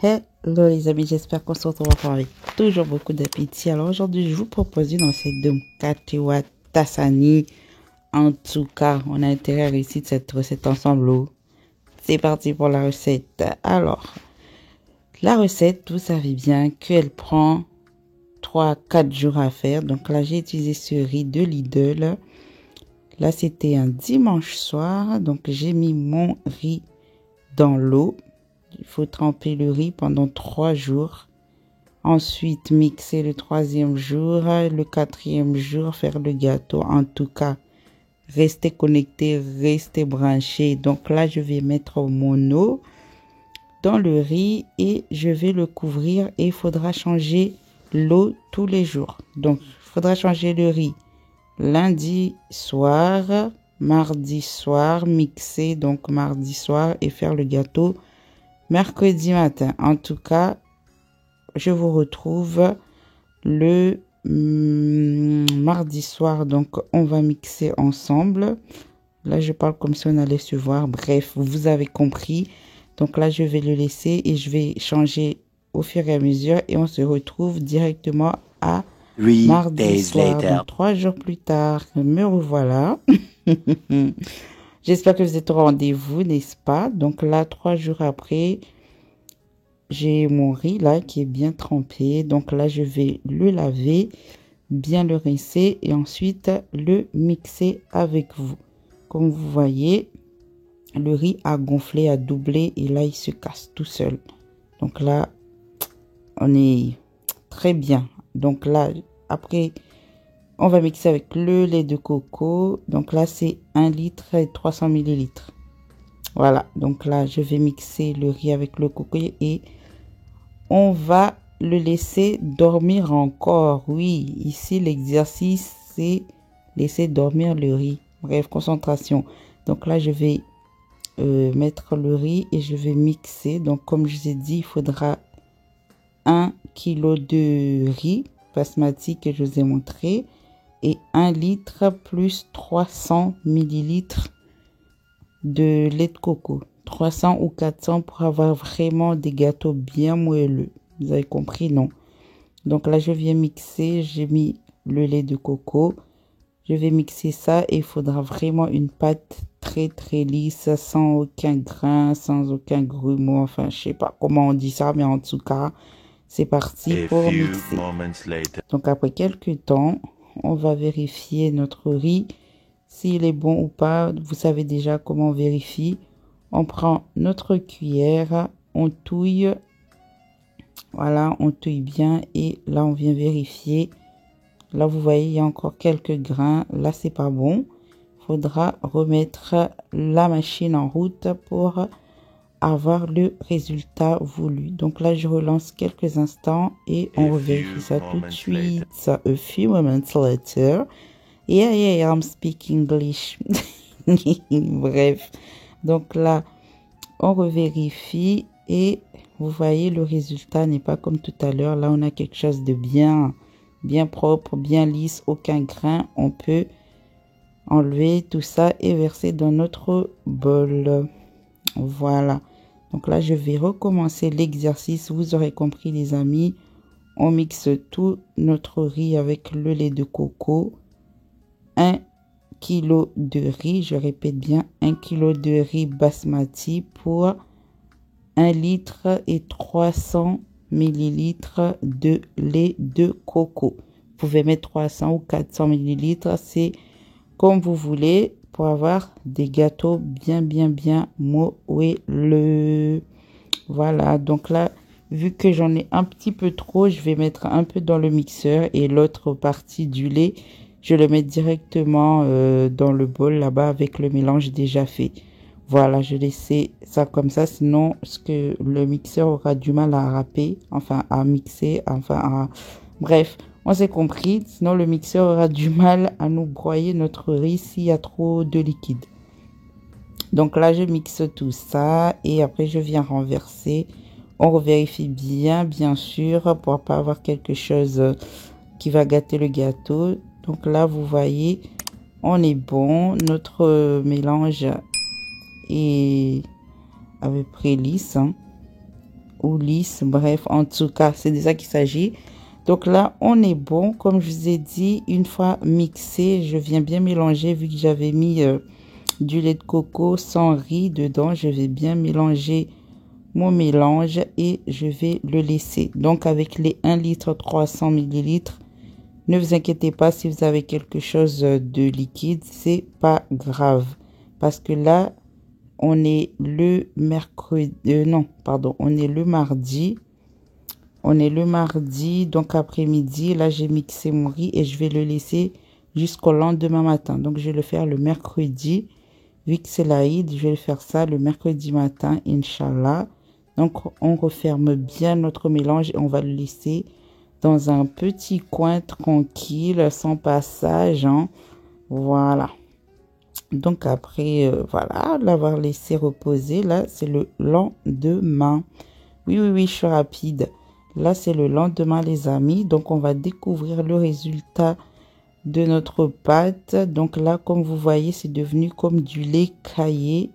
Hello les amis, j'espère qu'on se retrouve encore avec toujours beaucoup d'appétit. Alors aujourd'hui, je vous propose une recette de mkate tassani. En tout cas, on a intérêt à réussir cette recette ensemble. C'est parti pour la recette. Alors, la recette, vous savez bien qu'elle prend 3-4 jours à faire. Donc là, j'ai utilisé ce riz de Lidl. Là, c'était un dimanche soir. Donc j'ai mis mon riz dans l'eau. Il faut tremper le riz pendant 3 jours. Ensuite, mixer le 3e jour, le 4e jour, faire le gâteau. En tout cas, restez connectés, restez branchés. Donc là, je vais mettre mon eau dans le riz et je vais le couvrir. Et il faudra changer l'eau tous les jours. Donc, il faudra changer le riz lundi soir, mardi soir, mixer donc mardi soir et faire le gâteau mercredi matin. En tout cas, je vous retrouve le mardi soir. Donc, on va mixer ensemble. Là, je parle comme si on allait se voir. Bref, vous avez compris. Donc là, je vais le laisser et je vais changer au fur et à mesure. Et on se retrouve directement à mardi soir. Donc, 3 jours plus tard, me revoilà. J'espère que vous êtes au rendez-vous, n'est-ce pas? Donc là, 3 jours après, j'ai mon riz là qui est bien trempé. Donc là, je vais le laver, bien le rincer et ensuite le mixer avec vous. Comme vous voyez, le riz a gonflé, a doublé et là, il se casse tout seul. Donc là, on est très bien. Donc là, après, on va mixer avec le lait de coco. Donc là, c'est 1 litre et 300 millilitres. Voilà, donc là, je vais mixer le riz avec le coco et on va le laisser dormir encore. Oui, ici, l'exercice, c'est laisser dormir le riz. Bref, concentration. Donc là, je vais mettre le riz et je vais mixer. Donc, comme je vous ai dit, il faudra 1 kg de riz basmati que je vous ai montré et 1 litre plus 300 millilitres de lait de coco. 300 ou 400 pour avoir vraiment des gâteaux bien moelleux. Vous avez compris, non? Donc là, je viens mixer. J'ai mis le lait de coco. Je vais mixer ça et il faudra vraiment une pâte très très lisse, sans aucun grain, sans aucun grumeau. Enfin, je sais pas comment on dit ça, mais en tout cas, c'est parti pour mixer. Donc après quelques temps, on va vérifier notre riz, s'il est bon ou pas. Vous savez déjà comment on vérifie. On prend notre cuillère, on touille. Voilà, on touille bien et là, on vient vérifier. Là, vous voyez, il y a encore quelques grains. Là, c'est pas bon. Il faudra remettre la machine en route pour avoir le résultat voulu. Donc là, je relance quelques instants et on vérifie ça tout de suite. A few moments later. Yeah, I'm speaking English. Bref. Donc là, on revérifie et vous voyez, le résultat n'est pas comme tout à l'heure. Là, on a quelque chose de bien propre, bien lisse, aucun grain. On peut enlever tout ça et verser dans notre bol. Voilà. Donc là, je vais recommencer l'exercice. Vous aurez compris, les amis. On mixe tout notre riz avec le lait de coco. 1 kg de riz. Je répète bien, 1 kg de riz basmati pour 1 litre et 300 millilitres de lait de coco. Vous pouvez mettre 300 ou 400 millilitres. C'est comme vous voulez pour avoir des gâteaux bien moelleux. Voilà, donc là, vu que j'en ai un petit peu trop, je vais mettre un peu dans le mixeur et l'autre partie du lait, je le mets directement dans le bol là-bas avec le mélange déjà fait. Voilà, je laisse ça comme ça, sinon le mixeur aura du mal à râper, enfin à mixer, bref. On s'est compris, sinon le mixeur aura du mal à nous broyer notre riz s'il y a trop de liquide. Donc là, je mixe tout ça et après, je viens renverser. On revérifie bien sûr, pour pas avoir quelque chose qui va gâter le gâteau. Donc là, vous voyez, on est bon. Notre mélange est à peu près lisse. Hein. ou lisse. Bref, en tout cas, c'est de ça qu'il s'agit. Donc là, on est bon. Comme je vous ai dit, une fois mixé, je viens bien mélanger vu que j'avais mis du lait de coco sans riz dedans. Je vais bien mélanger mon mélange et je vais le laisser. Donc avec les 1 litre 300 millilitres, ne vous inquiétez pas si vous avez quelque chose de liquide, c'est pas grave. Parce que là, on est le mercredi, non, pardon, on est le mardi. On est le mardi, donc après-midi, là j'ai mixé mon riz et je vais le laisser jusqu'au lendemain matin. Donc je vais le faire le mercredi. Vu que c'est l'Aïd, je vais faire ça le mercredi matin, Inch'Allah. Donc on referme bien notre mélange et on va le laisser dans un petit coin tranquille, sans passage. Hein. Voilà. Donc après, voilà, l'avoir laissé reposer, là c'est le lendemain. Oui, oui, oui, je suis rapide. Là, c'est le lendemain, les amis. Donc, on va découvrir le résultat de notre pâte. Donc là, comme vous voyez, c'est devenu comme du lait caillé.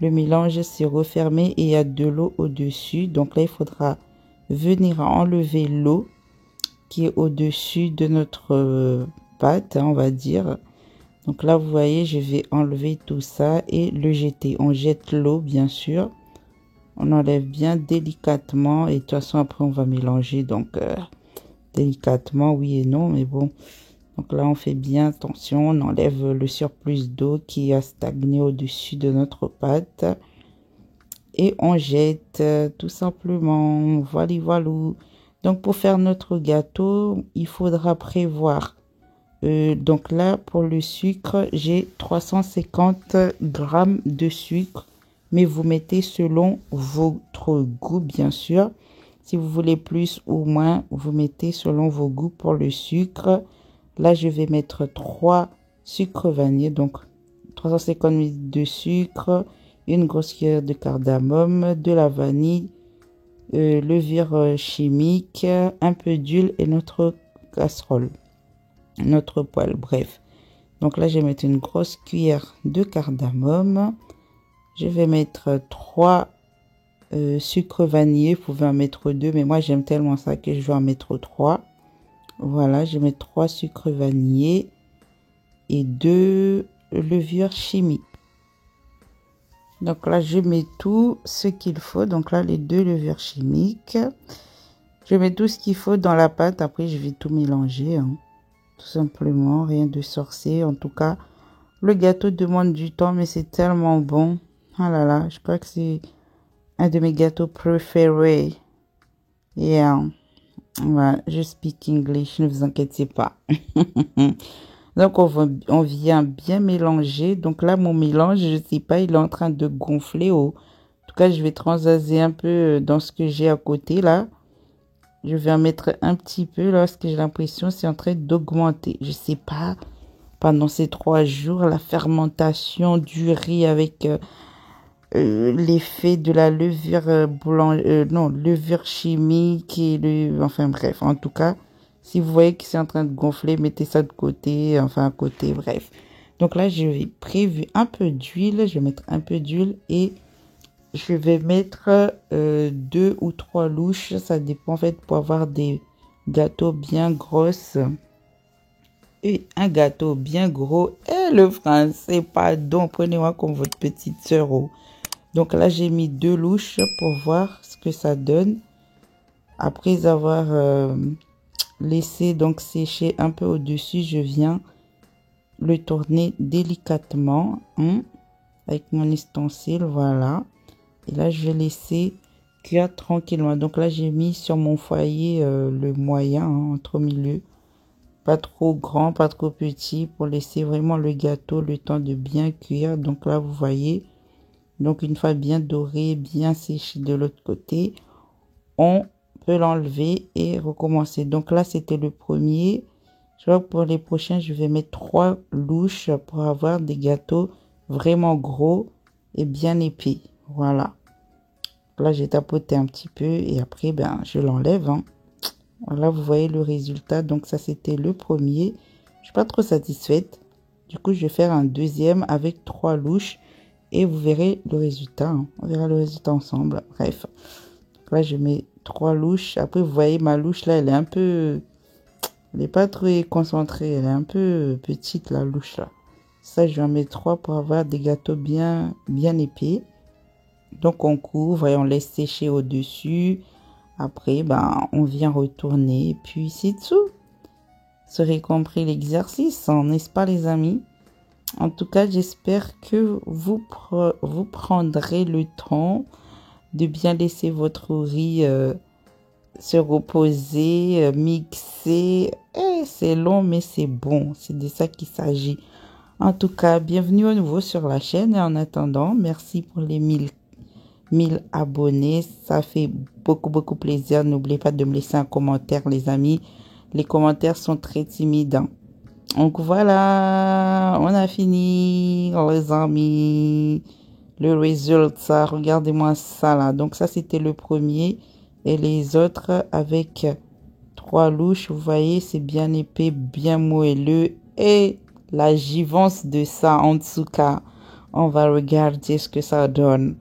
Le mélange s'est refermé et il y a de l'eau au-dessus. Donc là, il faudra venir enlever l'eau qui est au-dessus de notre pâte, hein, on va dire. Donc là, vous voyez, je vais enlever tout ça et le jeter. On jette l'eau, bien sûr. On enlève bien délicatement et de toute façon après on va mélanger donc délicatement oui et non mais bon. Donc là on fait bien attention, on enlève le surplus d'eau qui a stagné au-dessus de notre pâte et on jette tout simplement. Voilà, voilà. Donc pour faire notre gâteau, il faudra prévoir. Donc là pour le sucre, j'ai 350 grammes de sucre. Mais vous mettez selon votre goût, bien sûr. Si vous voulez plus ou moins, vous mettez selon vos goûts pour le sucre. Là, je vais mettre 3 sucres vanillés, donc 350 ml de sucre, une grosse cuillère de cardamome, de la vanille, levure chimique, un peu d'huile et notre casserole, notre poêle, bref. Donc là, je vais mettre une grosse cuillère de cardamome. Je vais mettre 3 sucres vanillés. Vous pouvez en mettre 2, mais moi j'aime tellement ça que je vais en mettre 3. Voilà, je mets 3 sucres vanillés et 2 levures chimiques. Donc là, je mets tout ce qu'il faut. Donc là, les 2 levures chimiques. Je mets tout ce qu'il faut dans la pâte. Après, je vais tout mélanger. Hein. Tout simplement, rien de sorcier. En tout cas, le gâteau demande du temps, mais c'est tellement bon. Ah là là, je crois que c'est un de mes gâteaux préférés. Yeah. Voilà, je speak English, ne vous inquiétez pas. Donc, on vient bien mélanger. Donc là, mon mélange, je ne sais pas, il est en train de gonfler. En tout cas, je vais transvaser un peu dans ce que j'ai à côté là. Je vais en mettre un petit peu là, parce que j'ai l'impression que c'est en train d'augmenter. Je ne sais pas, pendant ces 3 jours, la fermentation du riz avec... l'effet de la levure levure chimique et enfin bref, en tout cas, si vous voyez que c'est en train de gonfler, mettez ça de côté, enfin à côté, bref. Donc là, je vais prévu un peu d'huile, je vais mettre un peu d'huile et je vais mettre 2 ou 3 louches, ça dépend en fait pour avoir des gâteaux bien grosses. Et un gâteau bien gros. Et le français, pardon, prenez-moi comme votre petite sœur. Donc là, j'ai mis 2 louches pour voir ce que ça donne. Après avoir laissé donc sécher un peu au-dessus, je viens le tourner délicatement avec mon ustensile, voilà. Et là, je vais laisser cuire tranquillement. Donc là, j'ai mis sur mon foyer le moyen, entre milieu. Pas trop grand, pas trop petit, pour laisser vraiment le gâteau le temps de bien cuire. Donc là, vous voyez... Donc, une fois bien doré, bien séché de l'autre côté, on peut l'enlever et recommencer. Donc là, c'était le premier. Je vois que pour les prochains, je vais mettre 3 louches pour avoir des gâteaux vraiment gros et bien épais. Voilà. Là, j'ai tapoté un petit peu et après, ben, je l'enlève. Voilà, vous voyez le résultat. Donc, ça, c'était le premier. Je suis pas trop satisfaite. Du coup, je vais faire un deuxième avec 3 louches. Et vous verrez le résultat. On verra le résultat ensemble. Bref. là, je mets 3 louches. Après, vous voyez, ma louche, là, elle est un peu... Elle n'est pas trop concentrée. Elle est un peu petite, la louche, là. Ça, je vais en mettre 3 pour avoir des gâteaux bien épais. Donc, on couvre et on laisse sécher au-dessus. Après, ben, on vient retourner. Et puis, c'est tout. Vous aurez compris l'exercice, hein, n'est-ce pas, les amis? En tout cas, j'espère que vous prendrez le temps de bien laisser votre riz se reposer, mixer. C'est long, mais c'est bon. C'est de ça qu'il s'agit. En tout cas, bienvenue à nouveau sur la chaîne. Et en attendant, merci pour les 1000 abonnés. Ça fait beaucoup plaisir. N'oubliez pas de me laisser un commentaire, les amis. Les commentaires sont très timides, hein. Donc voilà, on a fini, les amis. Le résultat, regardez-moi ça là. Donc ça, c'était le premier. Et les autres avec 3 louches, vous voyez, c'est bien épais, bien moelleux. Et la givance de ça, en tout cas, on va regarder ce que ça donne.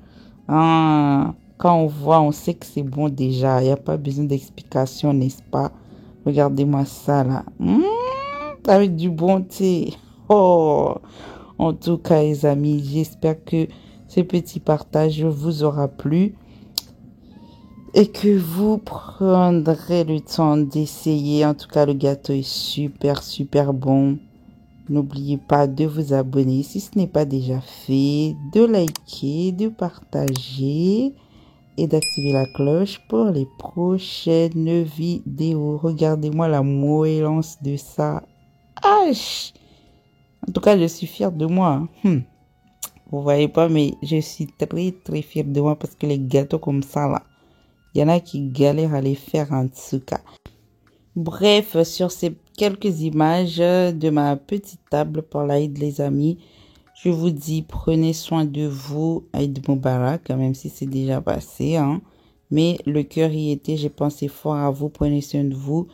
Ah, quand on voit, on sait que c'est bon déjà. Il n'y a pas besoin d'explication, n'est-ce pas? Regardez-moi ça là. Avec du bon thé. Oh, en tout cas, les amis, j'espère que ce petit partage vous aura plu et que vous prendrez le temps d'essayer. En tout cas, le gâteau est super bon. N'oubliez pas de vous abonner si ce n'est pas déjà fait, de liker, de partager et d'activer la cloche pour les prochaines vidéos. Regardez-moi la moellance de ça. En tout cas, je suis fière de moi. Vous voyez pas, mais je suis très fière de moi parce que les gâteaux comme ça, là, il y en a qui galèrent à les faire en tout cas. Bref, sur ces quelques images de ma petite table pour l'Aïd, les amis, je vous dis, prenez soin de vous, Aïd Moubarak, même si c'est déjà passé, hein. Mais le cœur y était, j'ai pensé fort à vous, prenez soin de vous.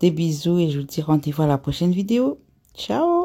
Des bisous et je vous dis rendez-vous à la prochaine vidéo. Ciao!